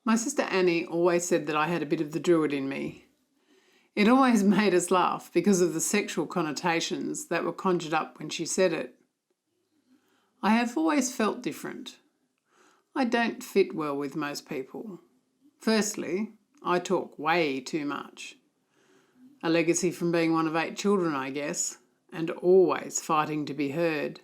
My sister Annie always said that I had a bit of the druid in me. It always made us laugh because of the sexual connotations that were conjured up when she said it. I have always felt different. I don't fit well with most people. Firstly, I talk way too much. A legacy from being one of 8 children, I guess, and always fighting to be heard.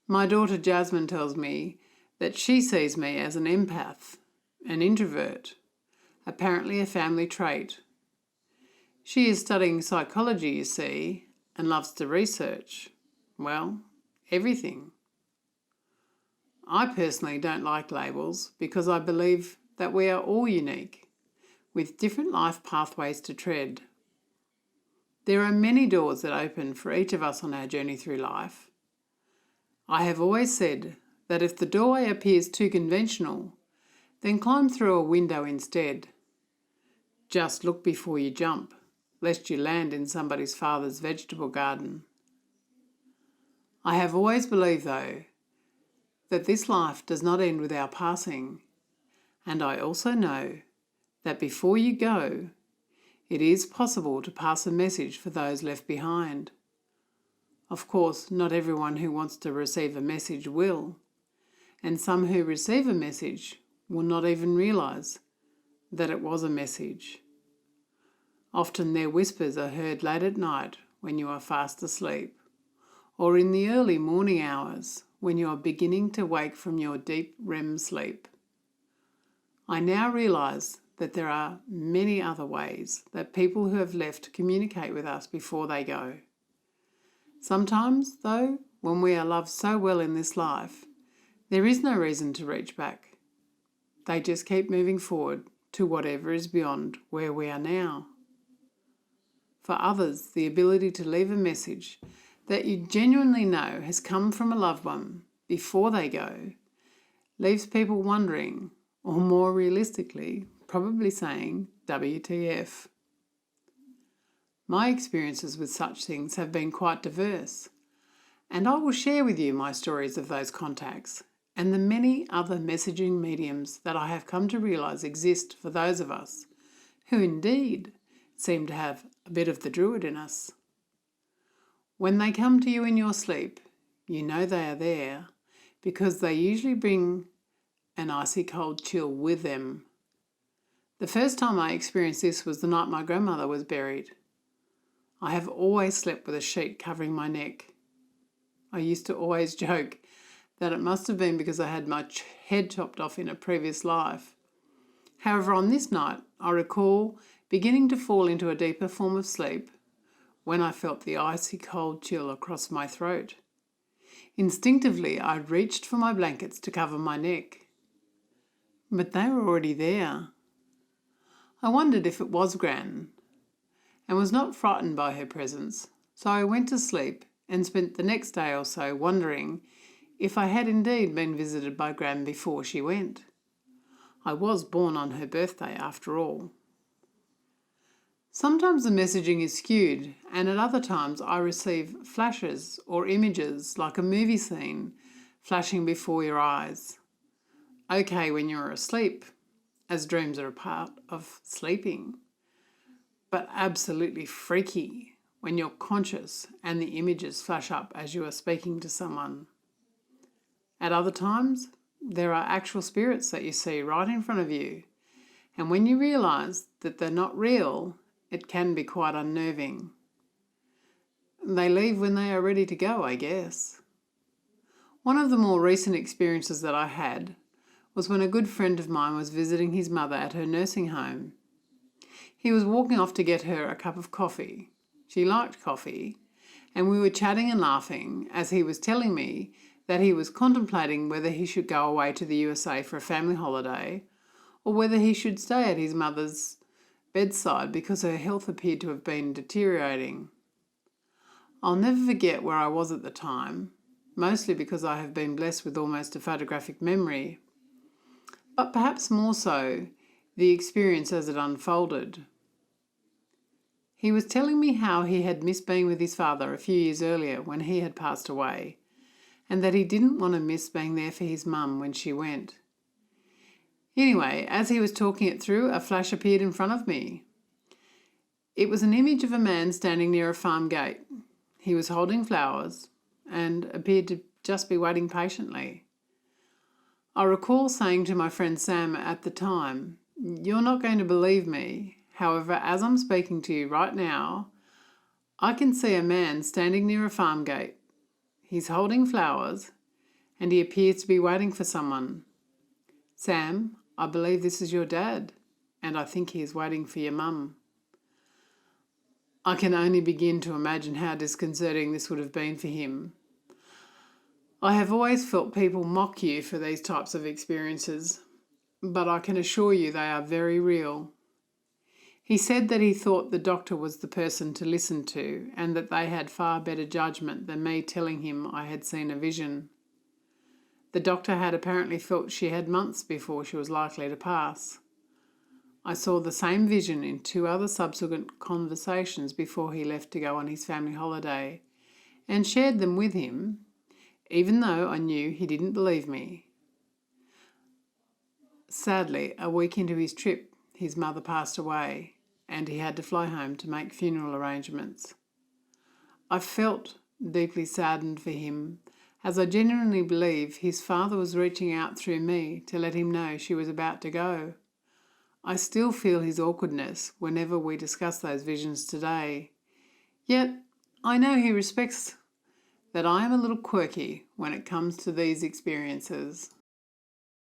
My daughter Jasmine tells me that she sees me as an empath, an introvert, apparently a family trait. She is studying psychology, you see, and loves to research. Well, everything. I personally don't like labels because I believe that we are all unique, with different life pathways to tread. There are many doors that open for each of us on our journey through life. I have always said that if the doorway appears too conventional, then climb through a window instead. Just look before you jump, lest you land in somebody's father's vegetable garden. I have always believed, though, that this life does not end with our passing, and I also know that before you go, it is possible to pass a message for those left behind. Of course, not everyone who wants to receive a message will, and some who receive a message will not even realise that it was a message. Often their whispers are heard late at night when you are fast asleep, or in the early morning hours when you are beginning to wake from your deep REM sleep. I now realise that there are many other ways that people who have left communicate with us before they go. Sometimes, though, when we are loved so well in this life, there is no reason to reach back. They just keep moving forward to whatever is beyond where we are now. For others, the ability to leave a message that you genuinely know has come from a loved one before they go leaves people wondering, or more realistically, probably saying, WTF. My experiences with such things have been quite diverse, and I will share with you my stories of those contacts and the many other messaging mediums that I have come to realise exist for those of us who indeed seem to have a bit of the druid in us. When they come to you in your sleep, you know they are there because they usually bring an icy cold chill with them. The first time I experienced this was the night my grandmother was buried. I have always slept with a sheet covering my neck. I used to always joke that it must have been because I had my head chopped off in a previous life. However, on this night, I recall beginning to fall into a deeper form of sleep when I felt the icy cold chill across my throat. Instinctively, I reached for my blankets to cover my neck. But they were already there. I wondered if it was Gran, and was not frightened by her presence, so I went to sleep and spent the next day or so wondering if I had indeed been visited by Gran before she went. I was born on her birthday after all. Sometimes the messaging is skewed, and at other times I receive flashes or images like a movie scene flashing before your eyes. Okay when you're asleep, as dreams are a part of sleeping, but absolutely freaky when you're conscious and the images flash up as you are speaking to someone. At other times, there are actual spirits that you see right in front of you, and when you realise that they're not real, it can be quite unnerving. They leave when they are ready to go, I guess. One of the more recent experiences that I had was when a good friend of mine was visiting his mother at her nursing home. He was walking off to get her a cup of coffee. She liked coffee, and we were chatting and laughing as he was telling me that he was contemplating whether he should go away to the USA for a family holiday or whether he should stay at his mother's bedside because her health appeared to have been deteriorating. I'll never forget where I was at the time, mostly because I have been blessed with almost a photographic memory, but perhaps more so the experience as it unfolded. He was telling me how he had missed being with his father a few years earlier when he had passed away, and that he didn't want to miss being there for his mum when she went. Anyway, as he was talking it through, a flash appeared in front of me. It was an image of a man standing near a farm gate. He was holding flowers and appeared to just be waiting patiently. I recall saying to my friend Sam at the time, "You're not going to believe me. However, as I'm speaking to you right now, I can see a man standing near a farm gate. He's holding flowers and he appears to be waiting for someone. Sam, I believe this is your dad, and I think he is waiting for your mum." I can only begin to imagine how disconcerting this would have been for him. I have always felt people mock you for these types of experiences, but I can assure you they are very real. He said that he thought the doctor was the person to listen to and that they had far better judgment than me telling him I had seen a vision. The doctor had apparently felt she had months before she was likely to pass. I saw the same vision in 2 other subsequent conversations before he left to go on his family holiday, and shared them with him, even though I knew he didn't believe me. Sadly, a week into his trip, his mother passed away, and he had to fly home to make funeral arrangements. I felt deeply saddened for him, as I genuinely believe his father was reaching out through me to let him know she was about to go. I still feel his awkwardness whenever we discuss those visions today. Yet I know he respects that I am a little quirky when it comes to these experiences.